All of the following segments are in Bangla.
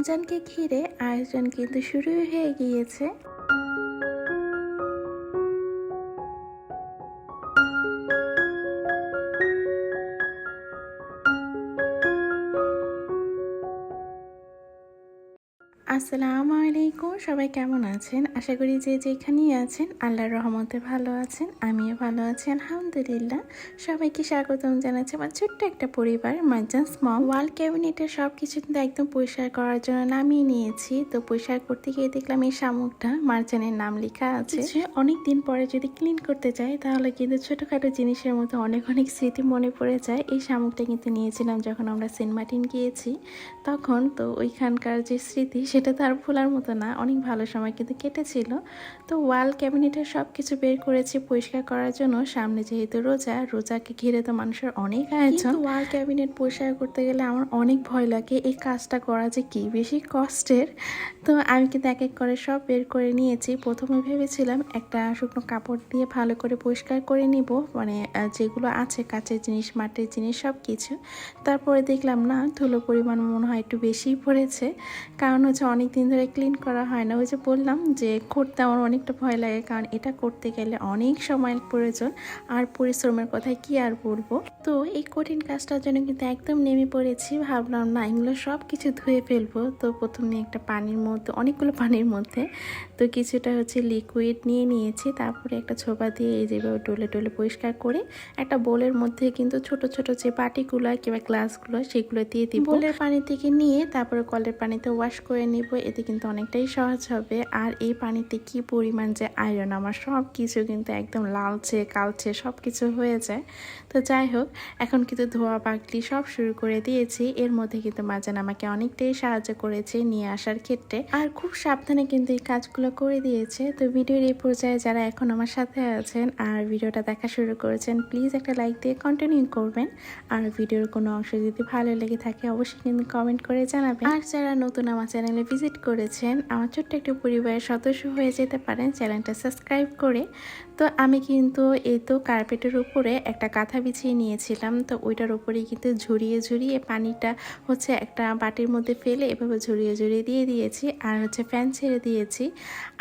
রমজানকে ঘিরে আয়োজন কিন্তু শুরুই হয়ে গিয়েছে। আসসালামু আলাইকুম, সবাই কেমন আছেন? আশা করি যে যেখানেই আছেন আল্লাহর রহমতে ভালো আছেন। আমিও ভালো আছি আলহামদুলিল্লাহ। সবাইকে স্বাগতম জানাচ্ছি আমার ছোট্ট একটা পরিবার মার্জানস মম। ওয়াল ক্যাবিনেটের সব কিছু কিন্তু একদম পরিষ্কার করার জন্য নামিয়ে নিয়েছি। তো পরিষ্কার করতে গিয়ে দেখলাম এই শামুকটা মার্জানের নাম লেখা আছে। অনেক দিন পরে যদি ক্লিন করতে যাই তাহলে কিন্তু ছোটোখাটো জিনিসের মতো অনেক অনেক স্মৃতি মনে পড়ে যায়। এই শামুকটা কিন্তু নিয়েছিলাম যখন আমরা সেন্ট মার্টিন গিয়েছি তখন। তো ওইখানকার যে স্মৃতি সেটা তো আর ভোলার মতো না, অনেক ভালো সময় কিন্তু কেটেছিল। তো ওয়াল ক্যাবিনেটের সব কিছু বের করেছি পরিষ্কার করার জন্য। সামনে যেহেতু রোজাকে ঘিরে তো মানুষের অনেক আয়োজন। ওয়াল ক্যাবিনেট পরিষ্কার করতে গেলে আমার অনেক ভয় লাগে, এই কাজটা করা যে কি বেশি কষ্টের। তো আমি কিন্তু এক এক করে সব বের করে নিয়েছি। প্রথমে ভেবেছিলাম একটা শুকনো কাপড় দিয়ে ভালো করে পরিষ্কার করে নিব, মানে যেগুলো আছে কাচের জিনিস মাটির জিনিস সব কিছু। তারপরে দেখলাম না, ধুলো পরিমাণ মনে হয় একটু বেশিই পড়েছে, কারণ হচ্ছে অনেক দিন ধরে ক্লিন করা হয় না। ওই যে বললাম যে করতে আমার অনেকটা ভয় লাগে, কারণ এটা করতে গেলে অনেক সময়ের প্রয়োজন আর পরিশ্রমের কথায় কি আর বলবো। তো এই কঠিন কাজটার জন্য কিন্তু একদম নেমে পড়েছি। ভাবলাম না এগুলো সব কিছু ধুয়ে ফেলবো। তো প্রথমে একটা পানির মধ্যে, অনেকগুলো পানির মধ্যে তো কিছুটা হচ্ছে লিকুইড নিয়ে নিয়েছি। তারপরে একটা ছোপা দিয়ে এই যেভাবে ডলে ডলে পরিষ্কার করে একটা বোলের মধ্যে কিন্তু ছোট ছোট যে বাটিগুলো কিংবা গ্লাসগুলো সেগুলো দিয়ে দিব। বোলের পানি থেকে নিয়ে তারপরে কলের পানিতে ওয়াশ করে নিব। এতে কিন্তু অনেকটাই সহজ হবে। আর এই পানিতে কি পরিমাণ যে আয়রন, আমার সব কিছু কিন্তু একদম লালচে কালচে সব কিছু হয়ে যায়। তো যাই হোক, এখন কিন্তু ধোয়া পাকলি সব শুরু করে দিয়েছি। এর মধ্যে কিন্তু মাজান আমাকে অনেকটাই সাহায্য করেছে নিয়ে আসার ক্ষেত্রে, আর খুব সাবধানে কিন্তু এই কাজগুলো করে দিয়েছে। তো ভিডিওর এই পর্যায়ে যারা এখন আমার সাথে আছেন আর ভিডিওটা দেখা শুরু করেছেন, প্লিজ একটা লাইক দিয়ে কন্টিনিউ করবেন। আর ভিডিওর কোনো অংশ যদি ভালো লেগে থাকে অবশ্যই কিন্তু কমেন্ট করে জানাবেন। আর যারা নতুন আমার চ্যানেলে ভিজিট করেছেন, আমার ছোট্ট একটু পরিবারের সদস্য হয়ে যেতে পারেন চ্যানেলটা সাবস্ক্রাইব করে। তো আমি কিন্তু এই তো কার্পেটের উপরে একটা কাঁথা বিছিয়ে নিয়েছিলাম। তো ওইটার উপরেই কিন্তু ঝুরিয়ে ঝুরিয়ে পানিটা হচ্ছে একটা বাটির মধ্যে ফেলে এভাবে ঝুরিয়ে ঝুরিয়ে দিয়ে দিয়েছি, আর হচ্ছে ফ্যান ছেড়ে দিয়েছি।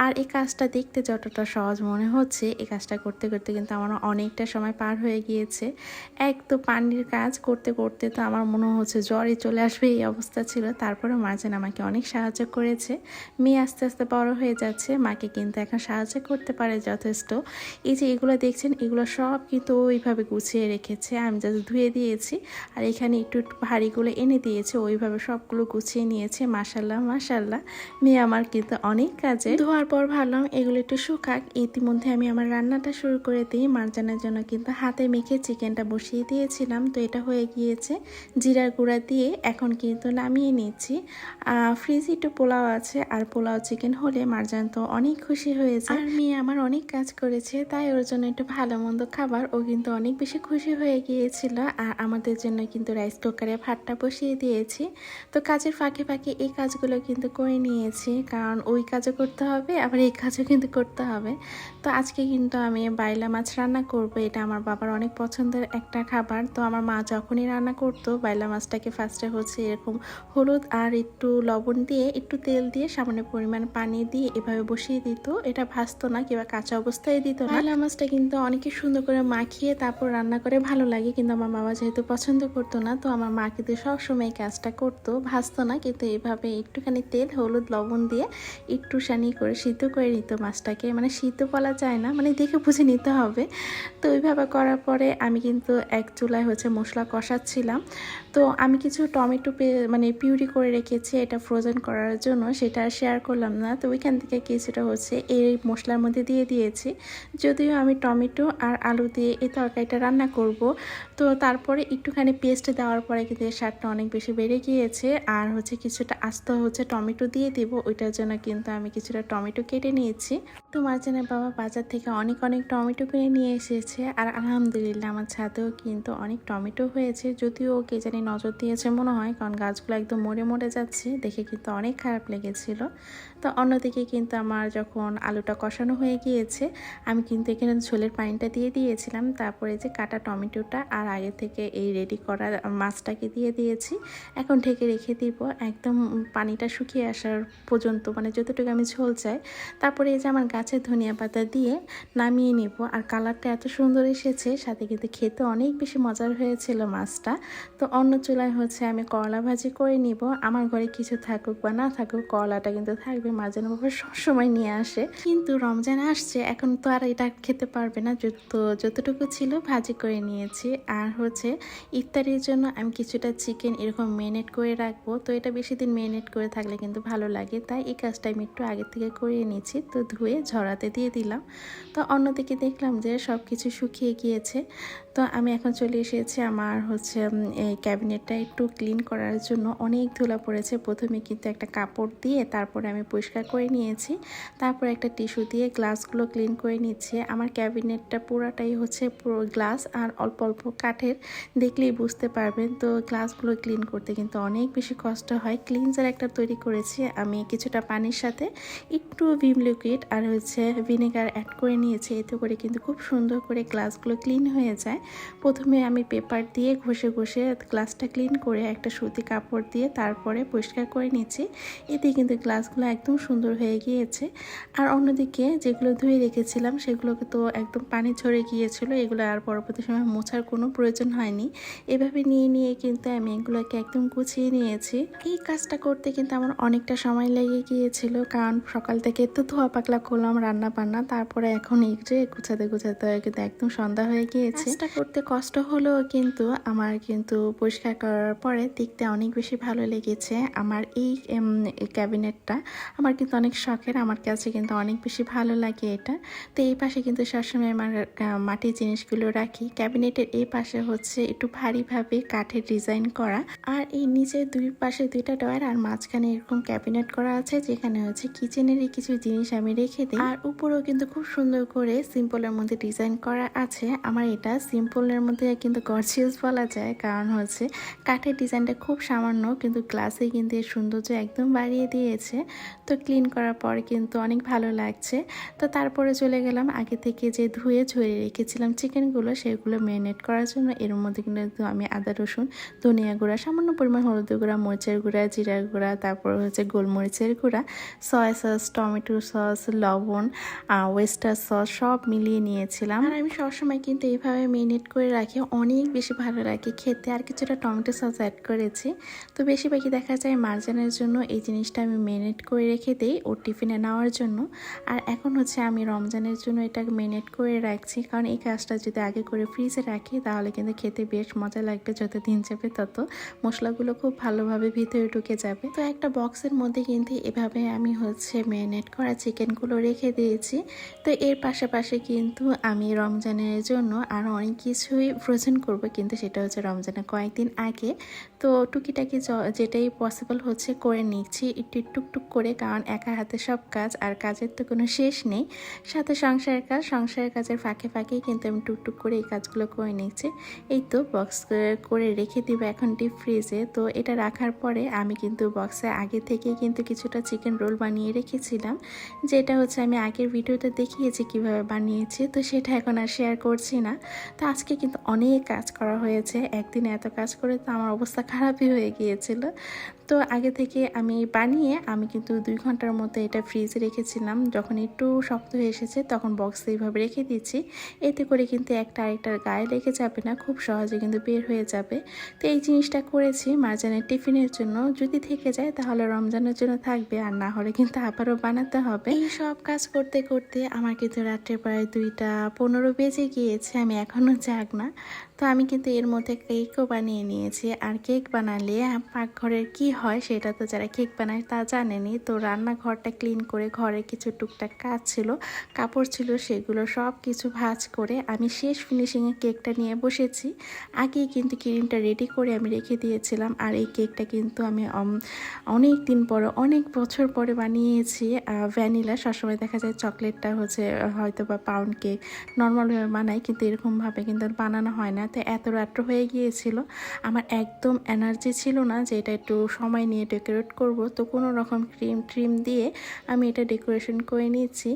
আর এই কাজটা দেখতে যতটা সহজ মনে হচ্ছে, এই কাজটা করতে করতে কিন্তু আমার অনেকটা সময় পার হয়ে গিয়েছে। এক তো পানির কাজ করতে করতে তো আমার মনে হচ্ছে জ্বরই চলে আসবে, এই অবস্থা ছিল। তারপরে মার্জান আমাকে অনেক সাহায্য করেছে। মেয়ে আস্তে আস্তে বড় হয়ে যাচ্ছে, মাকে কিন্তু এখন সাহায্য করতে পারে যথেষ্ট। এই যে এগুলো দেখছেন, এগুলো সব কিন্তু ওইভাবে গুছিয়ে রেখেছে, আমি জাস্ট ধুয়ে দিয়েছি। আর এখানে একটু একটু ভারীগুলো এনে দিয়েছে, ওইভাবে সবগুলো গুছিয়ে নিয়েছে। মাশাল্লাহ মাশাল্লাহ, মেয়ে আমার কিন্তু অনেক কাজে। ধোয়ার পর ভাবলাম এগুলো একটু শুকাক, ইতিমধ্যে আমি আমার রান্নাটা শুরু করে দিই। মার্জানের জন্য কিন্তু হাতে মেখে চিকেনটা বসিয়ে দিয়েছিলাম। তো এটা হয়ে গিয়েছে, জিরার গুঁড়া দিয়ে এখন কিন্তু নামিয়ে নিচ্ছি। ফ্রিজে একটু পোলাও আছে, আর পোলাও চিকেন হলে মার্জান তো অনেক খুশি হয়েছে। আর মেয়ে আমার অনেক কাজ করেছে, তাই ওর জন্য একটু ভালো মন্দ খাবার, ও কিন্তু অনেক বেশি খুশি হয়ে গিয়েছিল। আর আমাদের জন্য কিন্তু রাইস কুকারে ভাতটা বসিয়ে দিয়েছি। তো কাজের ফাঁকে ফাঁকে এই কাজগুলো কিন্তু করে নিয়েছি, কারণ ওই কাজও করতে হবে আবার এই কাজও কিন্তু করতে হবে। তো আজকে কিন্তু আমি বাইলা মাছ রান্না করব, এটা আমার বাবার অনেক পছন্দের একটা খাবার। তো আমার মা যখনই রান্না করতো বাইলা মাছটাকে ফার্স্টে হচ্ছে এরকম হলুদ আর একটু লবণ দিয়ে একটু তেল দিয়ে সামান্য পরিমাণ পানি দিয়ে এভাবে বসিয়ে দিত। এটা ভাজতো না কিংবা কাঁচা অবস্থায় দিত না। বাইলা মাছটা কিন্তু অনেকে সুন্দর করে মাখিয়ে তারপর রান্না করে ভালো লাগে, কিন্তু আমার বাবা যেহেতু পছন্দ করতো না, তো আমার মা কিন্তু সবসময় এই কাজটা করতো, ভাজতো না, কিন্তু এভাবে একটুখানি তেল হলুদ লবণ দিয়ে একটু সানি করে সিদ্ধ করে নিত মাছটাকে। মানে সিদ্ধ বলা যায় না, মানে দেখে বুঝে নিতে হবে। তো ওইভাবে করার পরে আমি কিন্তু এক চুলায় হচ্ছে মশলা কষাচ্ছিলাম। তো আমি কিছু টমেটো মানে পিউরি করে রেখেছি এটা ফ্রোজেন করার জন্য, সেটা আর শেয়ার করলাম না। তো ওইখান থেকে কিছুটা হচ্ছে এই মশলার মধ্যে দিয়ে দিয়েছি। যদিও আমি টমেটো আর আলু দিয়ে এই তরকারিটা রান্না করব, তো তারপরে একটুখানি পেস্ট দেওয়ার পরে কিন্তু এর স্বাদটা অনেক বেশি বেড়ে গিয়েছে। আর হচ্ছে কিছুটা আস্ত হচ্ছে টমেটো দিয়ে দিব, ওইটার জন্য কিন্তু আমি কিছুটা টমেটো কেটে নিয়েছি। তো মার্জানের বাবা বাজার থেকে অনেক অনেক টমেটো কিনে নিয়ে এসেছে, আর আলহামদুলিল্লাহ আমার ছাদেও কিন্তু অনেক টমেটো হয়েছে। যদিও কে জানি নজর দিয়েছে মনে হয়, কারণ গাছগুলো একদম মরে মরে যাচ্ছে, দেখে কিন্তু অনেক খারাপ লেগেছিল। তো অন্যদিকে কিন্তু আমার যখন আলুটা কষানো হয়ে গিয়েছে, আমি কিন্তু এখানে ঝোলের পানিটা দিয়ে দিয়েছিলাম। তারপরে যে কাটা টমেটোটা আর আগে থেকে এই রেডি করা মাছটাকে দিয়ে দিয়েছি। এখন ঢেকে রেখে দিব একদম পানিটা শুকিয়ে আসার পর্যন্ত, মানে যতটুকু আমি ঝোল চাই। তারপরে এই যে আমার গাছের ধনিয়া পাতা দিয়ে নামিয়ে নিব। আর কালারটা এত সুন্দর এসেছে, সাথে কিন্তু খেতে অনেক বেশি মজার হয়েছিল মাছটা। তো অন্য চুলায় হচ্ছে আমি করলা ভাজি করে নিব। আমার ঘরে কিছু থাকুক বা না থাকুক, করলাটা কিন্তু থাকবে। মার্জান বাবা সবসময় নিয়ে আসে, কিন্তু রমজান আসছে এখন তো আর এটা খেতে পারবে না, যতটুকু ছিল ভাজি করে নিয়েছি। আর হচ্ছে ইফতারির জন্য আমি কিছুটা চিকেন এরকম মেরিনেট করে রাখবো। তো এটা বেশি দিন মেরিনেট করে থাকলে কিন্তু ভালো লাগে, তাই এই কাজটা আমি একটু আগে থেকে করে নিয়েছি। তো ধুয়ে ঝরাতে দিয়ে দিলাম। তো অন্যদিকে দেখলাম যে সব কিছু শুকিয়ে গিয়েছে। তো আমি এখন চলে এসেছি আমার হচ্ছে এই ক্যাবিনেটটা একটু ক্লিন করার জন্য। অনেক ধুলা পড়েছে। প্রথমে কিন্তু একটা কাপড় দিয়ে তারপরে আমি পরিষ্কার করে নিয়েছি। তারপর একটা টিস্যু দিয়ে গ্লাসগুলো ক্লিন করে নিচ্ছি। আমার ক্যাবিনেটটা পুরাটাই হচ্ছে পুরো গ্লাস আর অল্প অল্প কাঠের, দেখলেই বুঝতে পারবেন। তো গ্লাসগুলো ক্লিন করতে কিন্তু অনেক বেশি কষ্ট হয়। ক্লিনজার একটা তৈরি করেছি আমি, কিছুটা পানির সাথে একটু ভিম লিকুইড আর হচ্ছে ভিনেগার অ্যাড করে নিয়েছি। এতে করে কিন্তু খুব সুন্দর করে গ্লাসগুলো ক্লিন হয়ে যায়। প্রথমে আমি পেপার দিয়ে ঘষে ঘষে গ্লাসটা ক্লিন করে একটা সুতি কাপড় দিয়ে তারপরে পরিষ্কার করে নিচ্ছি। এতে কিন্তু গ্লাসগুলো একদম সুন্দর হয়ে গিয়েছে। আর অন্যদিকে যেগুলো ধুয়ে রেখেছিলাম সেগুলোকে তো একদম পানি ঝরে গিয়েছিল, এগুলো আর পরবর্তী সময় মোছার কোনো প্রয়োজন হয়নি। এভাবে নিয়ে নিয়ে কিন্তু আমি এগুলোকে একদম গুছিয়ে নিয়েছি। এই কাজটা করতে কিন্তু আমার অনেকটা সময় লেগে গিয়েছিল, কারণ সকাল থেকে তো ধোয়া পাকলা করলাম রান্না বান্না, তারপরে এখন এই যে গুছাতে গুছাতে কিন্তু একদম সন্ধ্যা হয়ে গিয়েছে। কাজটা করতে কষ্ট হলেও কিন্তু আমার কিন্তু পরিষ্কার করার পরে দেখতে অনেক বেশি ভালো লেগেছে। আমার এই ক্যাবিনেটটা আমার কিন্তু অনেক শখের, আমার কাছে কিন্তু অনেক বেশি ভালো লাগে এটা। তো এই পাশে কিন্তু সবসময় আমার মাটির জিনিসগুলো রাখি। ক্যাবিনেটের এই পাশে হচ্ছে একটু ভারীভাবে কাঠের ডিজাইন করা, আর এই নিচের দুই পাশে দুইটা ডয়ার আর মাঝখানে এরকম ক্যাবিনেট করা আছে, যেখানে হচ্ছে কিচেনেরই কিছু জিনিস আমি রেখে দিই। আর উপরেও কিন্তু খুব সুন্দর করে সিম্পলের মধ্যে ডিজাইন করা আছে। আমার এটা সিম্পলের মধ্যে কিন্তু গর্জিয়াস বলা যায়, কারণ হচ্ছে কাঠের ডিজাইনটা খুব সামান্য, কিন্তু গ্লাসে কিন্তু এর সৌন্দর্য একদম বাড়িয়ে দিয়েছে। তো ক্লিন করার পর কিন্তু অনেক ভালো লাগছে। তো তারপরে চলে গেলাম আগে থেকে যে ধুয়ে ঝরিয়ে রেখেছিলাম চিকেনগুলো, সেগুলো ম্যারিনেট করার জন্য। এর মধ্যে কিন্তু আমি আদা রসুন, ধনিয়া গুঁড়া, সামান্য পরিমাণ হলুদের গুঁড়া, মরিচের গুঁড়া, জিরার গুঁড়া, তারপর হচ্ছে গোলমরিচের গুঁড়া, সয়া সস, টমেটো সস, লবণ, ওয়েস্টার সস সব মিলিয়ে নিয়েছিলাম। আর আমি সবসময় কিন্তু এইভাবে ম্যারিনেট করে রাখি, অনেক বেশি ভালো লাগে খেতে। আর কিছুটা টমেটো সস অ্যাড করেছি। তো বেশিরভাগই দেখা যায় মার্জানের জন্য এই জিনিসটা আমি ম্যারিনেট করে রেখে দিই ওর টিফিনে নেওয়ার জন্য। আর এখন হচ্ছে আমি রমজানের জন্য এটা ম্যারিনেট করে রাখছি, কারণ এই কাজটা যদি আগে করে ফ্রিজে রাখি তাহলে কিন্তু খেতে বেশ মজা লাগবে। যত দিন যাবে তত মশলাগুলো খুব ভালোভাবে ভিতরে ঢুকে যাবে। তো একটা বক্সের মধ্যে কিন্তু এভাবে আমি হচ্ছে ম্যারিনেট করা চিকেনগুলো রেখে দিয়েছি। তো এর পাশাপাশি কিন্তু আমি রমজানের জন্য আরও অনেক কিছুই ফ্রোজেন করব, কিন্তু সেটা হচ্ছে রমজানের কয়েকদিন আগে। তো টুকিটাকি যেটাই পসিবল হচ্ছে করে নিচ্ছি একটু টুকটুক করে, কারণ একা হাতে সব কাজ, আর কাজের তো কোনো শেষ নেই। সাথে সংসারের কাজের ফাঁকে ফাঁকেই কিন্তু আমি টুকটুক করে এই কাজগুলো করে নিচ্ছি। এই তো বক্স করে রেখে দিব এখন ডিপ ফ্রিজে। তো এটা রাখার পরে আমি কিন্তু বক্সে আগে থেকে কিন্তু কিছুটা চিকেন রোল বানিয়ে রেখেছিলাম, যেটা হচ্ছে আমি আগের ভিডিওতে দেখিয়েছি কিভাবে বানিয়েছি। তো সেটা এখন আর শেয়ার করছি না। তো আজকে কিন্তু অনেক কাজ করা হয়েছে, একদিনে এত কাজ করে তো আমার অবস্থা খারাপই হয়ে গিয়েছিল। তো আগে থেকে আমি বানিয়ে আমি কিন্তু 2 ঘন্টার মতো এটা ফ্রিজে রেখেছিলাম। যখন একটু শক্ত হয়ে এসেছে তখন বক্সে এইভাবে রেখে দিচ্ছি। এতে করে কিন্তু একটা আরেকটার গায়ে লেগে যাবে না, খুব সহজে কিন্তু বের হয়ে যাবে। তো এই জিনিসটা করেছি মার্জানের টিফিনের জন্য। যদি থেকে যায় তাহলে রমজানের জন্য থাকবে, আর না হলে কিন্তু আবারও বানাতে হবে। এই সব কাজ করতে করতে আমার কিন্তু রাত্রে প্রায় 2টা 15 বেজে গিয়েছে, আমি এখনও জাগ না। তো তো আমি কিন্তু এর মধ্যে কেকও বানিয়ে নিয়েছি। আর কেক বানালে পাকঘরের কি হয় সেটা তো যারা কেক বানায় তা জানেনি। তো রান্নাঘরটা ক্লিন করে ঘরের কিছু টুকটাক কাজ ছিল, কাপড় ছিল, সেগুলো সব কিছু ভাঁজ করে আমি শেষ ফিনিশিংয়ে কেকটা নিয়ে বসেছি। আগেই কিন্তু ক্রিমটা রেডি করে আমি রেখে দিয়েছিলাম। আর এই কেকটা কিন্তু আমি অনেক দিন পরে, অনেক বছর পরে বানিয়েছি। ভ্যানিলা, সবসময় দেখা যায় চকলেটটা হচ্ছে হয়তো বা পাউন্ড কেক নর্মালভাবে বানাই, কিন্তু এরকমভাবে কিন্তু বানানো হয় না। তো এত রাত্র হয়ে গিয়েছিল, আমার একদম এনার্জি ছিল না যে এটা একটু সময় নিয়ে ডেকোরেট করব। তো কোনো রকম ক্রিম দিয়ে আমি এটা ডেকোরেশন করে নিয়েছি।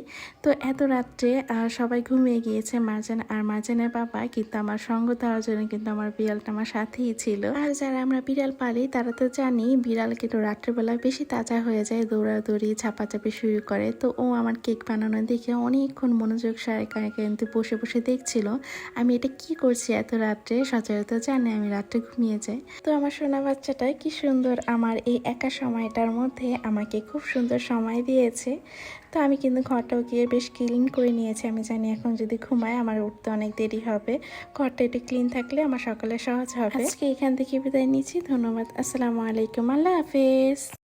তো এত রাত্রে সবাই ঘুমিয়ে গিয়েছে, মার্জান আর মার্জানের বাবা, কিন্তু আমার সঙ্গ দেওয়ার জন্য কিন্তু আমার বিড়ালটা আমার সাথেই ছিল। আর যারা আমরা বিড়াল পালি তারা তো জানি বিড়াল কিন্তু রাত্রেবেলা বেশি তাজা হয়ে যায়, দৌড়াদৌড়ি ঝাপাঝাপি শুরু করে। তো ও আমার কেক বানানো দেখে অনেকক্ষণ মনোযোগ সহকারে কিন্তু বসে বসে দেখছিল আমি এটা কি করছি এত রাত্রে। সচরাচর জানে আমি রাত্রে ঘুমিয়ে যাই। তো আমার সোনা বাচ্চাটা কি সুন্দর আমার এই একা সময়টার মধ্যে আমাকে খুব সুন্দর সময় দিয়েছে। তো আমি কিন্তু ঘরটাও গিয়ে বেশ ক্লিন করে নিয়েছি। আমি জানি এখন যদি ঘুমায় আমার উঠতে অনেক দেরি হবে। ঘরটা একটু ক্লিন থাকলে আমার সকালে সহজ হবে। আজকে এখান থেকে বিদায় নিচ্ছি। ধন্যবাদ। আসসালামু আলাইকুম। আল্লাহ হাফেজ।